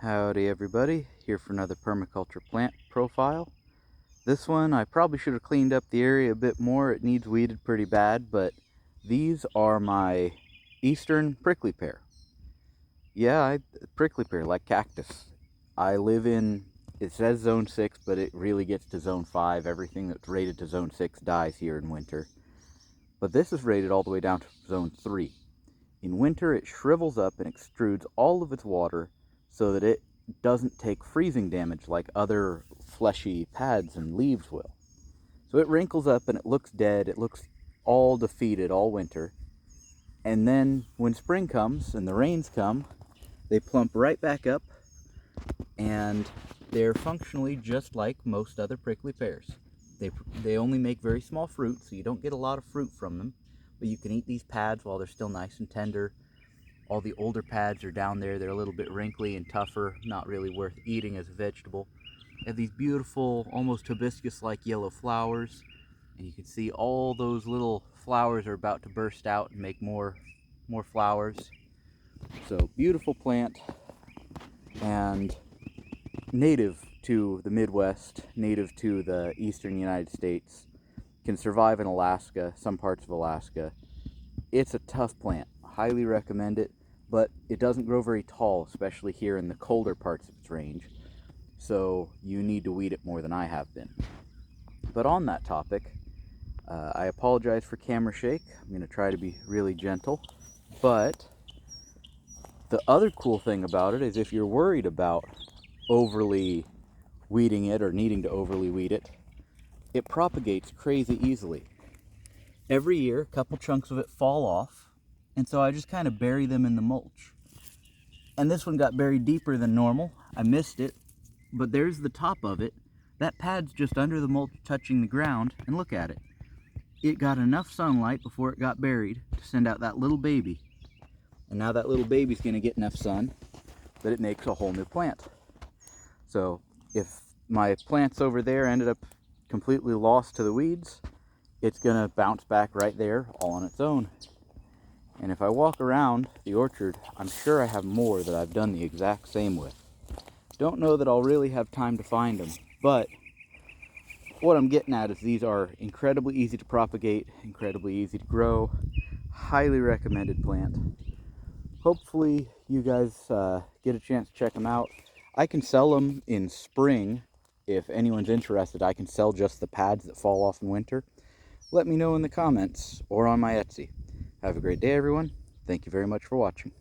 Howdy everybody, here for another permaculture plant profile. This one I probably should have cleaned up the area a bit more. It needs weeded pretty bad, but these are my eastern prickly pear. Yeah, prickly pear, like cactus. I live in, it says zone 6, but it really gets to zone 5. Everything that's rated to zone 6 dies here in winter. But this is rated all the way down to zone 3. In winter it shrivels up and extrudes all of its water so that it doesn't take freezing damage like other fleshy pads and leaves will. So it wrinkles up and it looks dead, it looks all defeated all winter. And then when spring comes and the rains come, they plump right back up, and they're functionally just like most other prickly pears. They only make very small fruit, so you don't get a lot of fruit from them, but you can eat these pads while they're still nice and tender. All the older pads are down there. They're a little bit wrinkly and tougher, not really worth eating as a vegetable. They have these beautiful, almost hibiscus-like yellow flowers, and you can see all those little flowers are about to burst out and make more flowers. So beautiful plant, and native to the Midwest, native to the eastern United States, can survive in Alaska, some parts of Alaska. It's a tough plant, highly recommend it, but it doesn't grow very tall, especially here in the colder parts of its range, so you need to weed it more than I have been. But on that topic, I apologize for camera shake. I'm going to try to be really gentle, but the other cool thing about it is if you're worried about overly weeding it or needing to overly weed it, it propagates crazy easily. Every year, a couple chunks of it fall off, and so I just kind of bury them in the mulch. And this one got buried deeper than normal. I missed it, but there's the top of it. That pad's just under the mulch touching the ground, and look at it. It got enough sunlight before it got buried to send out that little baby. And now that little baby's going to get enough sun that it makes a whole new plant. So if my plants over there ended up completely lost to the weeds, it's going to bounce back right there all on its own. And if I walk around the orchard, I'm sure I have more that I've done the exact same with. Don't know that I'll really have time to find them, but what I'm getting at is these are incredibly easy to propagate, incredibly easy to grow, highly recommended plant. Hopefully you guys get a chance to check them out. I can sell them in spring. If anyone's interested, I can sell just the pads that fall off in winter. Let me know in the comments or on my Etsy. Have a great day, everyone. Thank you very much for watching.